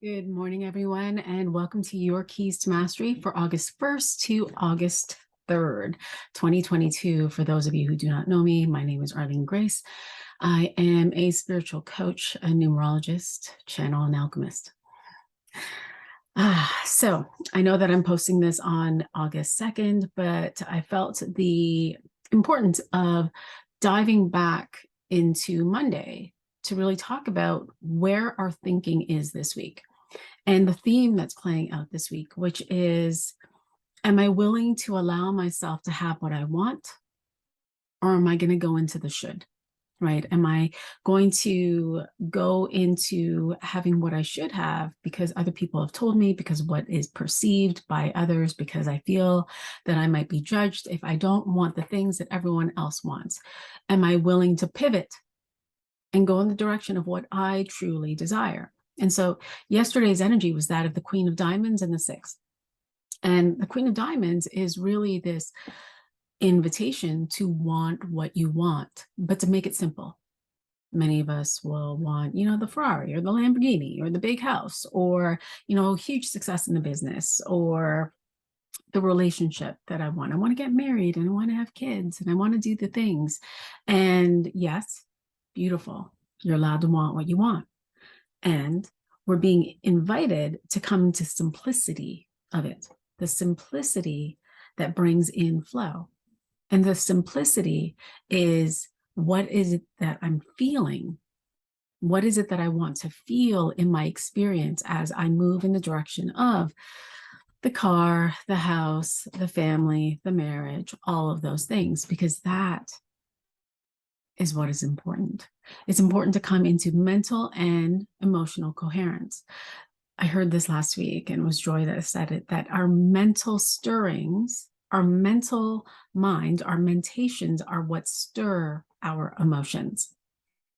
Good morning, everyone, and welcome to Your Keys to Mastery for August 1st to August 3rd, 2022. For those of you who do not know me, my name is Arlene Grace. I am a spiritual coach, a numerologist, channel, and alchemist. So I know that I'm posting this on August 2nd, but I felt the importance of diving back into Monday to really talk about where our thinking is this week. And the theme that's playing out this week, which is, am I willing to allow myself to have what I want? Or am I going to go into the should, right? Am I going to go into having what I should have because other people have told me, because what is perceived by others, because I feel that I might be judged if I don't want the things that everyone else wants? Am I willing to pivot and go in the direction of what I truly desire? And so yesterday's energy was that of the Queen of Diamonds and the Six. And the Queen of Diamonds is really this invitation to want what you want, but to make it simple. Many of us will want, the Ferrari or the Lamborghini or the big house or, huge success in the business or the relationship that I want. I want to get married and I want to have kids and I want to do the things. And yes, beautiful. You're allowed to want what you want. And we're being invited to come to simplicity of it, the simplicity that brings in flow. And the simplicity is, what is it that I'm feeling? What is it that I want to feel in my experience as I move in the direction of the car, the house, the family, the marriage, all of those things? Because that is what is important. It's important to come into mental and emotional coherence. I heard this last week, and it was Joy that said it, that our mental stirrings, our mental mind, our mentations are what stir our emotions,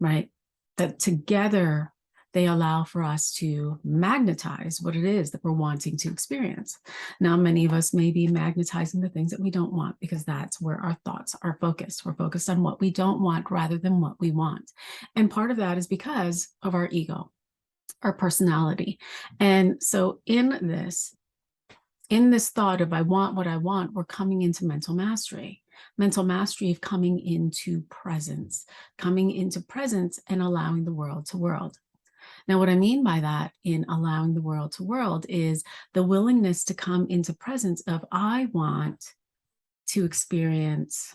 right? That together they allow for us to magnetize what it is that we're wanting to experience. Now, many of us may be magnetizing the things that we don't want because that's where our thoughts are focused. We're focused on what we don't want rather than what we want. And part of that is because of our ego, our personality. And so in this thought of I want what I want, we're coming into mental mastery of coming into presence and allowing the world to world. Now, what I mean by that in allowing the world to world is the willingness to come into presence of I want to experience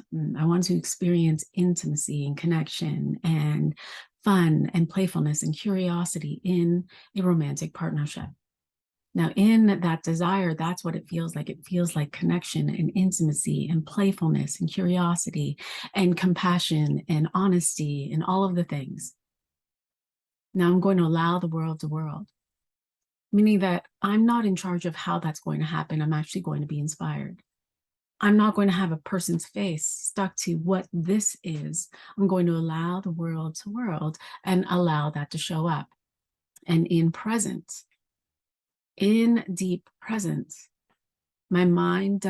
intimacy and connection and fun and playfulness and curiosity in a romantic partnership. Now, in that desire, that's what it feels like. It feels like connection and intimacy and playfulness and curiosity and compassion and honesty and all of the things. Now I'm going to allow the world to world, meaning that I'm not in charge of how that's going to happen. I'm actually going to be inspired. I'm not going to have a person's face stuck to what this is. I'm going to allow the world to world and allow that to show up. And in presence, in deep presence, my mind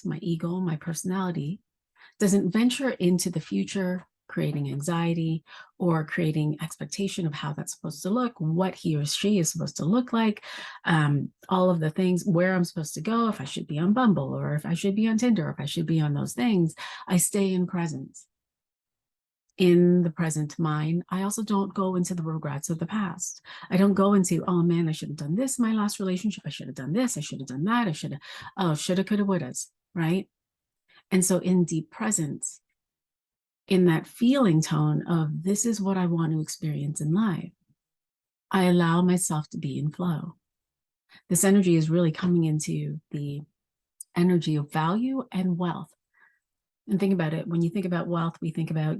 my ego, my personality doesn't venture into the future, creating anxiety or creating expectation of how that's supposed to look, what he or she is supposed to look like, all of the things, where I'm supposed to go, if I should be on Bumble or if I should be on Tinder, or if I should be on those things. I stay in presence. In the present mind, I also don't go into the regrets of the past. I don't go into, oh man, I should have done this in my last relationship. I should have done this. I should have done that. I should have, shoulda, coulda, wouldas, right? And so in deep presence, in that feeling tone of this is what I want to experience in life, I allow myself to be in flow. This energy is really coming into the energy of value and wealth. And think about it. When you think about wealth, we think about,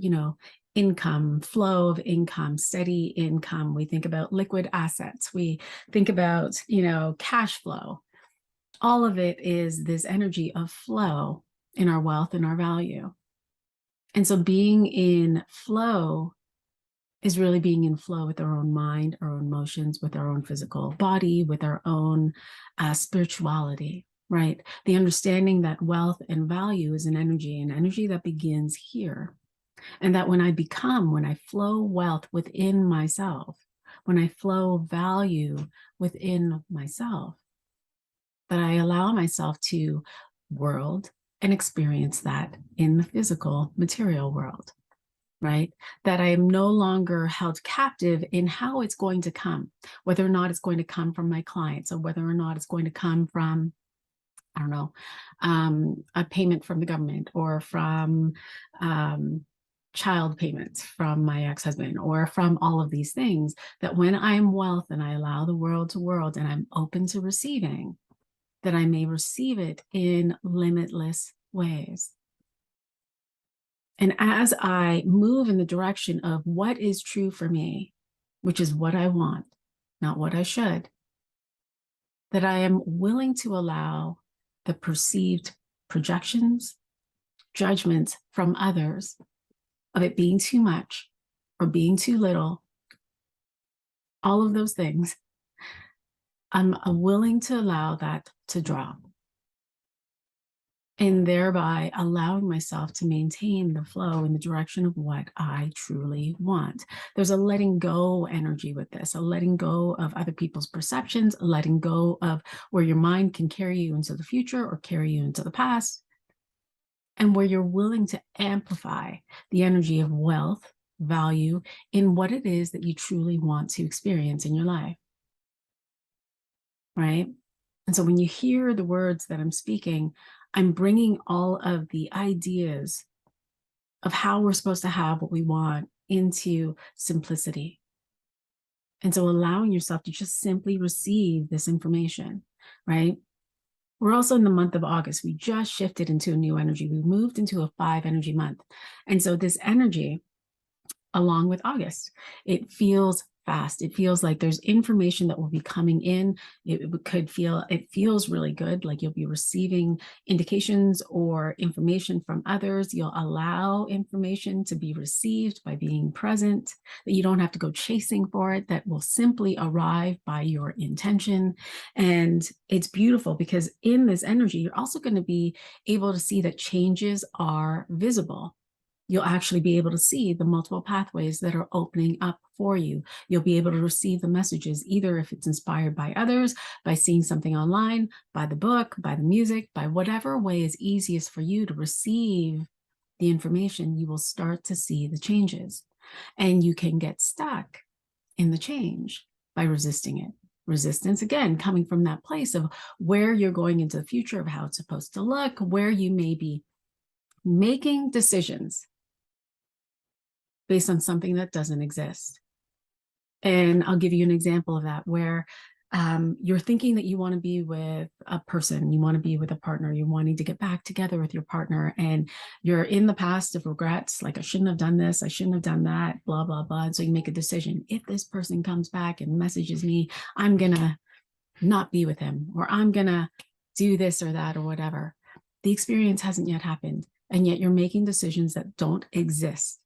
income, flow of income, steady income. We think about liquid assets. We think about, cash flow. All of it is this energy of flow in our wealth and our value. And so being in flow is really being in flow with our own mind, our own emotions, with our own physical body, with our own spirituality, right? The understanding that wealth and value is an energy that begins here. And that when I flow wealth within myself, when I flow value within myself, that I allow myself to world and experience that in the physical material world, right? That I am no longer held captive in how it's going to come, whether or not it's going to come from my clients or whether or not it's going to come from, I don't know, a payment from the government or from child payments from my ex-husband or from all of these things. That when I am wealth and I allow the world to world and I'm open to receiving, that I may receive it in limitless ways. And as I move in the direction of what is true for me, which is what I want, not what I should, that I am willing to allow the perceived projections, judgments from others of it being too much or being too little, all of those things, I'm willing to allow that to drop. And thereby allowing myself to maintain the flow in the direction of what I truly want. There's a letting go energy with this, a letting go of other people's perceptions, a letting go of where your mind can carry you into the future or carry you into the past, and where you're willing to amplify the energy of wealth, value in what it is that you truly want to experience in your life, right? And so when you hear the words that I'm speaking, I'm bringing all of the ideas of how we're supposed to have what we want into simplicity. And so allowing yourself to just simply receive this information, right? We're also in the month of August. We just shifted into a new energy. We moved into a 5 energy month. And so this energy, along with August, it feels fast. It feels like there's information that will be coming in. It feels really good, like you'll be receiving indications or information from others. You'll allow information to be received by being present, that you don't have to go chasing for it, that will simply arrive by your intention. And it's beautiful because in this energy, you're also going to be able to see that changes are visible. You'll actually be able to see the multiple pathways that are opening up for you. You'll be able to receive the messages, either if it's inspired by others, by seeing something online, by the book, by the music, by whatever way is easiest for you to receive the information, you will start to see the changes. And you can get stuck in the change by resisting it. Resistance, again, coming from that place of where you're going into the future, of how it's supposed to look, where you may be making decisions based on something that doesn't exist. And I'll give you an example of that, where you're thinking that you want to be with a person, you want to be with a partner, you're wanting to get back together with your partner, and you're in the past of regrets, like I shouldn't have done this, I shouldn't have done that, blah, blah, blah. And so you make a decision. If this person comes back and messages me, I'm going to not be with him, or I'm going to do this or that or whatever. The experience hasn't yet happened, and yet you're making decisions that don't exist.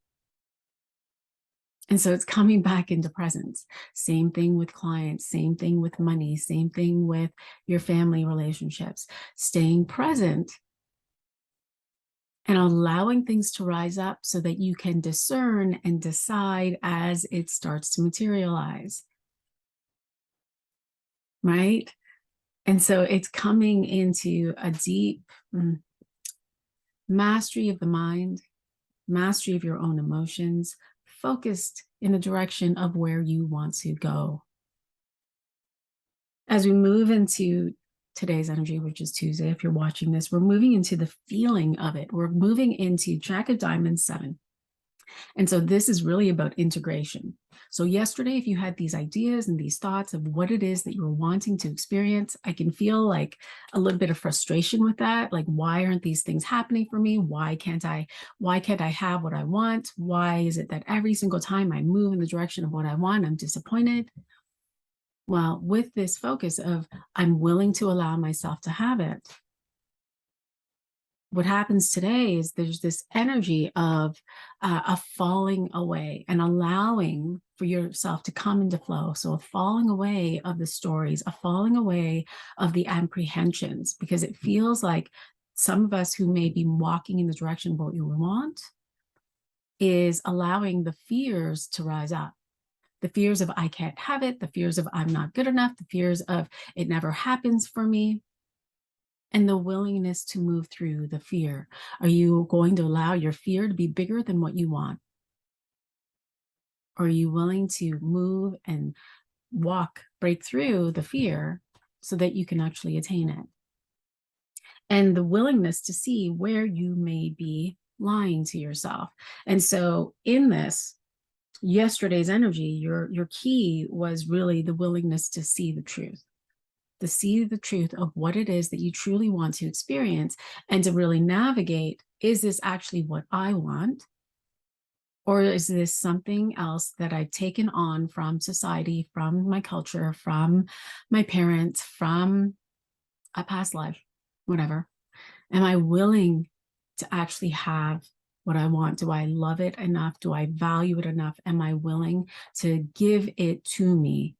And so it's coming back into presence. Same thing with clients, same thing with money, same thing with your family relationships. Staying present and allowing things to rise up so that you can discern and decide as it starts to materialize. Right? And so it's coming into a deep mastery of the mind, mastery of your own emotions, focused in the direction of where you want to go. As we move into today's energy, which is Tuesday, if you're watching this, we're moving into the feeling of it. We're moving into Jack of Diamonds 7. And so this is really about integration. So yesterday, if you had these ideas and these thoughts of what it is that you were wanting to experience, I can feel like a little bit of frustration with that. Like, why aren't these things happening for me? Why can't I have what I want? Why is it that every single time I move in the direction of what I want, I'm disappointed? Well, with this focus of I'm willing to allow myself to have it, what happens today is there's this energy of a falling away and allowing for yourself to come into flow. So a falling away of the stories, a falling away of the apprehensions, because it feels like some of us who may be walking in the direction of what you want is allowing the fears to rise up. The fears of I can't have it, the fears of I'm not good enough, the fears of it never happens for me, and the willingness to move through the fear. Are you going to allow your fear to be bigger than what you want? Or are you willing to move and break through the fear so that you can actually attain it? And the willingness to see where you may be lying to yourself. And so in this, yesterday's energy, your key was really the willingness to see the truth, to see the truth of what it is that you truly want to experience, and to really navigate, is this actually what I want? Or is this something else that I've taken on from society, from my culture, from my parents, from a past life, whatever? Am I willing to actually have what I want? Do I love it enough? Do I value it enough? Am I willing to give it to me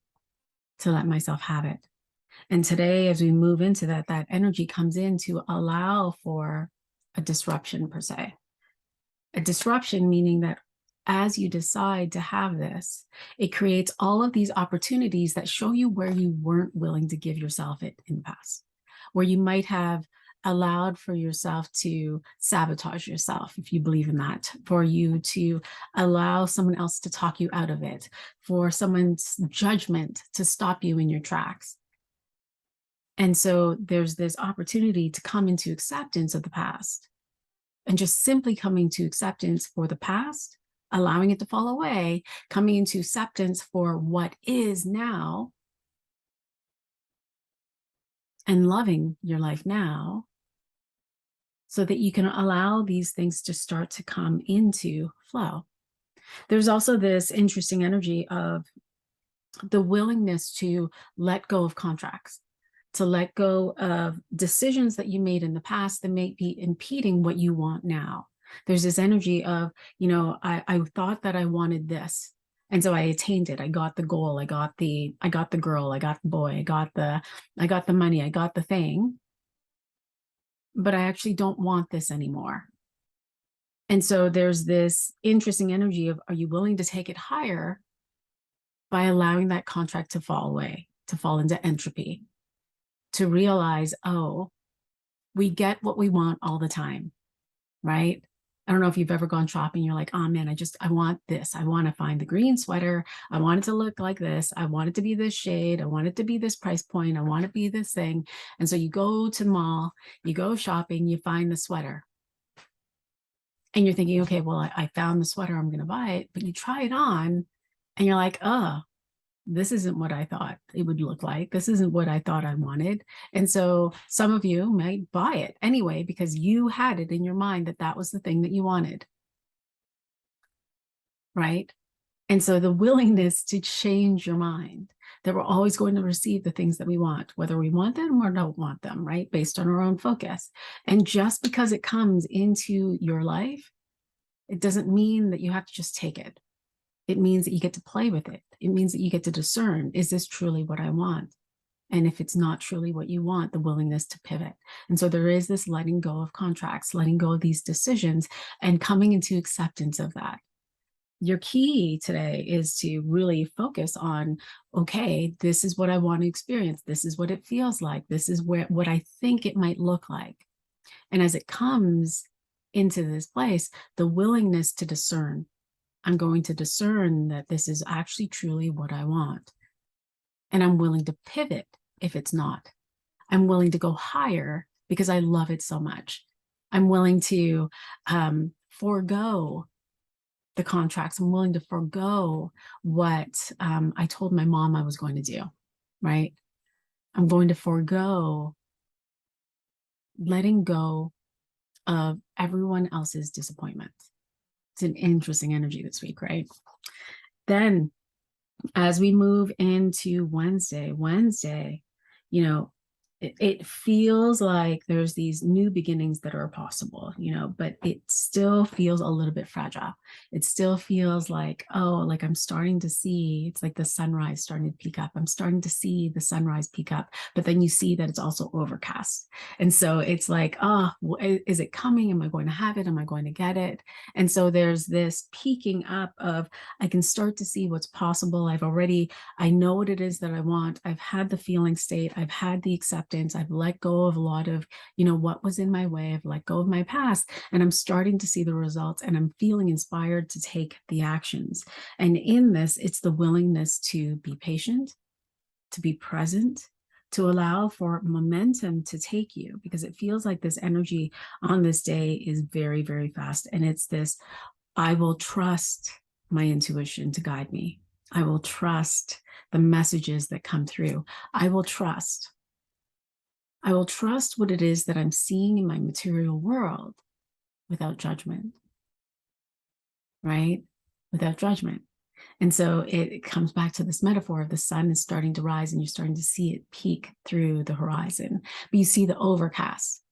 to let myself have it? And today, as we move into that, that energy comes in to allow for a disruption per se. A disruption meaning that as you decide to have this, it creates all of these opportunities that show you where you weren't willing to give yourself it in the past, where you might have allowed for yourself to sabotage yourself, if you believe in that, for you to allow someone else to talk you out of it, for someone's judgment to stop you in your tracks. And so there's this opportunity to come into acceptance of the past, and just simply coming to acceptance for the past, allowing it to fall away, coming into acceptance for what is now, and loving your life now, so that you can allow these things to start to come into flow. There's also this interesting energy of the willingness to let go of contracts, to let go of decisions that you made in the past that may be impeding what you want now. There's this energy of, I thought that I wanted this, and so I attained it. I got the goal. I got the girl. I got the boy. I got the money. I got the thing. But I actually don't want this anymore. And so there's this interesting energy of, are you willing to take it higher by allowing that contract to fall away, to fall into entropy, to realize, oh, we get what we want all the time, right? I don't know if you've ever gone shopping. You're like, oh man, I want this. I want to find the green sweater. I want it to look like this. I want it to be this shade. I want it to be this price point. I want it to be this thing. And so you go to the mall, you go shopping, you find the sweater. And you're thinking, okay, well, I found the sweater, I'm going to buy it. But you try it on and you're like, oh, this isn't what I thought it would look like. This isn't what I thought I wanted. And so some of you might buy it anyway, because you had it in your mind that that was the thing that you wanted. Right? And so the willingness to change your mind, that we're always going to receive the things that we want, whether we want them or don't want them, right? Based on our own focus. And just because it comes into your life, it doesn't mean that you have to just take it. It means that you get to play with it. It means that you get to discern, is this truly what I want? And if it's not truly what you want, the willingness to pivot. And so there is this letting go of contracts, letting go of these decisions, and coming into acceptance of that. Your key today is to really focus on, okay, this is what I want to experience. This is what it feels like. This is what I think it might look like. And as it comes into this place, the willingness to discern. I'm going to discern that this is actually truly what I want. And I'm willing to pivot if it's not. I'm willing to go higher because I love it so much. I'm willing to forego the contracts. I'm willing to forego what I told my mom I was going to do, right? I'm going to forego letting go of everyone else's disappointment. It's an interesting energy this week, right? Then as we move into Wednesday, it feels like there's these new beginnings that are possible, but it still feels a little bit fragile. It still feels like, oh, like I'm starting to see, it's like the sunrise starting to peak up. I'm starting to see the sunrise peak up, but then you see that it's also overcast. And so it's like, oh, is it coming? Am I going to have it? Am I going to get it? And so there's this peaking up of, I can start to see what's possible. I know what it is that I want. I've had the feeling state. I've had the acceptance. I've let go of a lot of, what was in my way. I've let go of my past, and I'm starting to see the results, and I'm feeling inspired to take the actions. And in this, it's the willingness to be patient, to be present, to allow for momentum to take you, because it feels like this energy on this day is very, very fast. And it's this, I will trust my intuition to guide me. I will trust the messages that come through. I will trust what it is that I'm seeing in my material world without judgment, right? Without judgment. And so it comes back to this metaphor of the sun is starting to rise and you're starting to see it peek through the horizon, but you see the overcast.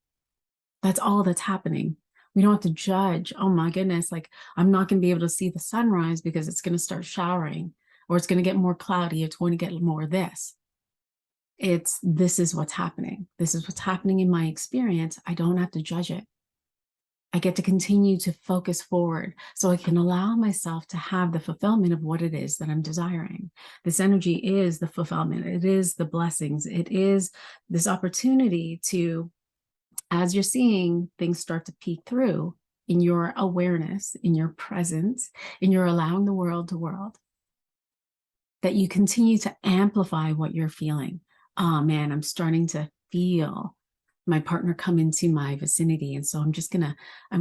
That's all that's happening. We don't have to judge, oh my goodness, like I'm not going to be able to see the sunrise because it's going to start showering, or it's going to get more cloudy, it's going to get more this. This is what's happening. This is what's happening in my experience. I don't have to judge it. I get to continue to focus forward so I can allow myself to have the fulfillment of what it is that I'm desiring. This energy is the fulfillment. It is the blessings. It is this opportunity to, as you're seeing things start to peek through in your awareness, in your presence, in your allowing the world to world, that you continue to amplify what you're feeling. Oh man, I'm starting to feel my partner come into my vicinity. And so I'm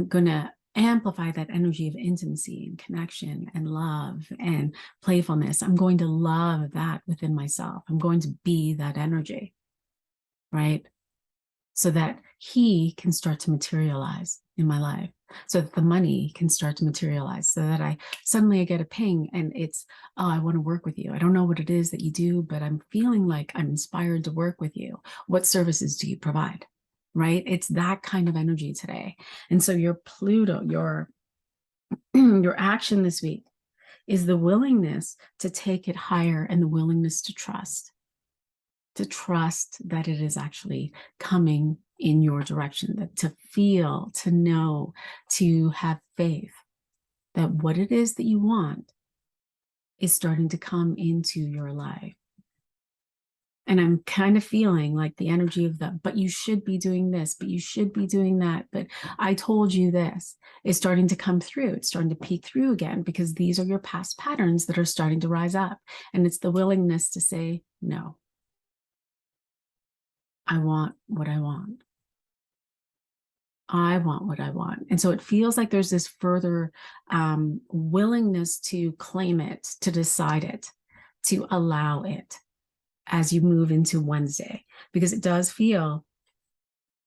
gonna amplify that energy of intimacy and connection and love and playfulness. I'm going to love that within myself. I'm going to be that energy, right? So that he can start to materialize in my life, so that the money can start to materialize, so that I get a ping and it's, oh, I want to work with you. I don't know what it is that you do, but I'm feeling like I'm inspired to work with you. What services do you provide? Right? It's that kind of energy today. And so your Pluto, your action this week is the willingness to take it higher and the willingness to trust that it is actually coming in your direction, that to feel, to know, to have faith that what it is that you want is starting to come into your life. And I'm kind of feeling like the energy of that, but you should be doing this, but you should be doing that, but I told you this, is starting to come through. It's starting to peek through again, because these are your past patterns that are starting to rise up. And it's the willingness to say, no, I want what I want. I want what I want. And so it feels like there's this further willingness to claim it, to decide it, to allow it as you move into Wednesday, because it does feel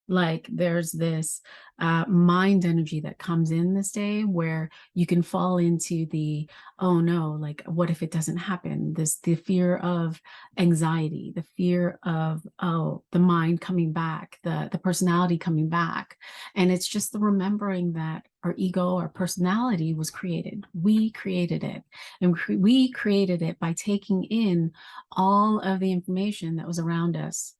like there's this mind energy that comes in this day where you can fall into the, oh no, like what if it doesn't happen? The fear of anxiety, the fear of, oh, the mind coming back, the personality coming back. And it's just the remembering that our ego, our personality was created. We created it. And we created it by taking in all of the information that was around us.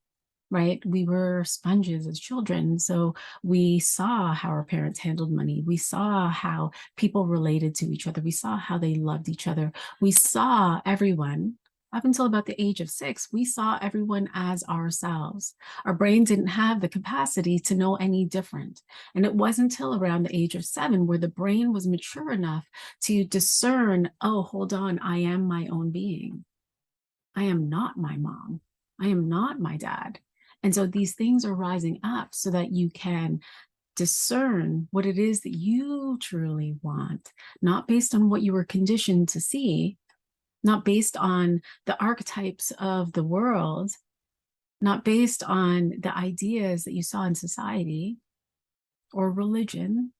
Right? We were sponges as children. So we saw how our parents handled money. We saw how people related to each other. We saw how they loved each other. We saw everyone, up until about the age of 6, we saw everyone as ourselves. Our brain didn't have the capacity to know any different. And it wasn't until around the age of 7 where the brain was mature enough to discern, oh, hold on, I am my own being. I am not my mom. I am not my dad. And so these things are rising up so that you can discern what it is that you truly want, not based on what you were conditioned to see, not based on the archetypes of the world, not based on the ideas that you saw in society or religion,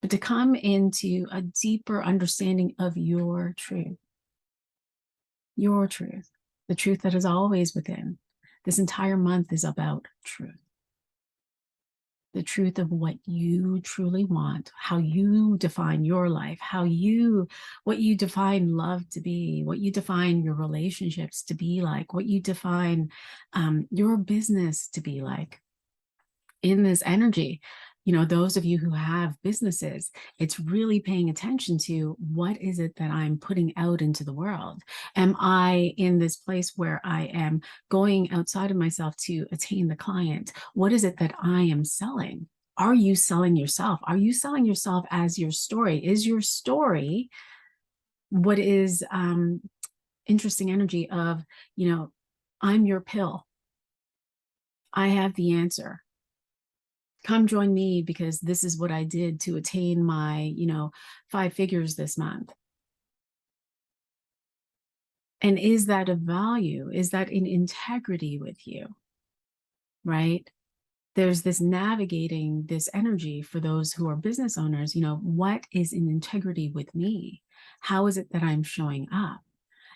but to come into a deeper understanding of your truth, the truth that is always within. This entire month is about truth. The truth of what you truly want, how you define your life, what you define love to be, what you define your relationships to be like, what you define your business to be like. In this energy, those of you who have businesses, it's really paying attention to what is it that I'm putting out into the world. Am I in this place where I am going outside of myself to attain the client? What is it that I am selling? Are you selling yourself? Are you selling yourself as your story? Is your story what is interesting energy of, I'm your pill. I have the answer. Come join me because this is what I did to attain my, 5 figures this month. And is that of value? Is that in integrity with you? Right? There's this navigating this energy for those who are business owners. What is in integrity with me? How is it that I'm showing up?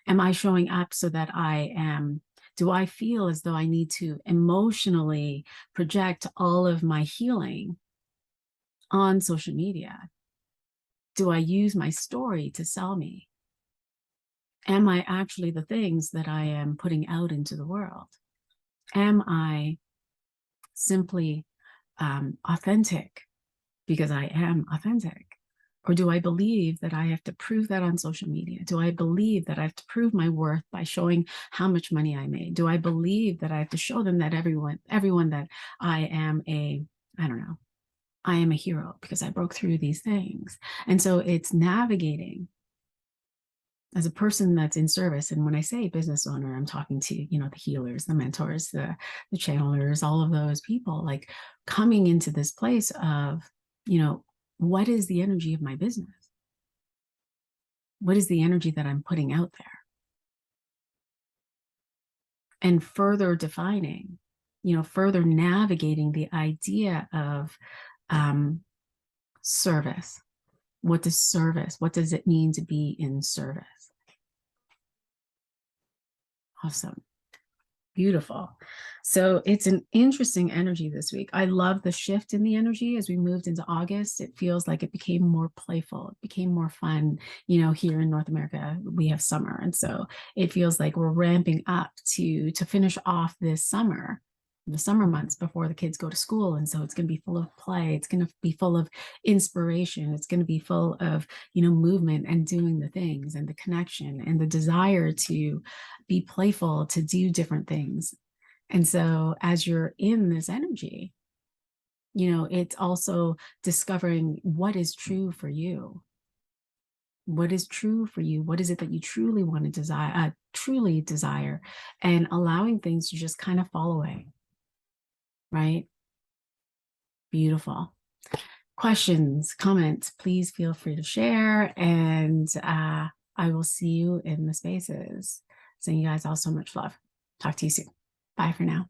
Am I showing up so that do I feel as though I need to emotionally project all of my healing on social media? Do I use my story to sell me? Am I actually the things that I am putting out into the world? Am I simply authentic because I am authentic? Or do I believe that I have to prove that on social media? Do I believe that I have to prove my worth by showing how much money I made? Do I believe that I have to show them that everyone that I am I am a hero because I broke through these things? And so it's navigating as a person that's in service. And when I say business owner, I'm talking to, the healers, the mentors, the channelers, all of those people, like coming into this place of, what is the energy of my business? What is the energy that I'm putting out there? And further defining, further navigating the idea of service. What does it mean to be in service? Awesome. Beautiful. So it's an interesting energy this week. I love the shift in the energy as we moved into August. It feels like it became more playful. It became more fun. Here in North America, we have summer. And so it feels like we're ramping up to finish off this summer, the summer months before the kids go to school. And so it's going to be full of play. It's going to be full of inspiration. It's going to be full of, movement and doing the things and the connection and the desire to be playful, to do different things. And so as you're in this energy, it's also discovering what is true for you. What is true for you? What is it that you truly want to truly desire, and allowing things to just kind of fall away. Right? Beautiful. Questions, comments, please feel free to share. And I will see you in the spaces. Sending you guys all so much love. Talk to you soon. Bye for now.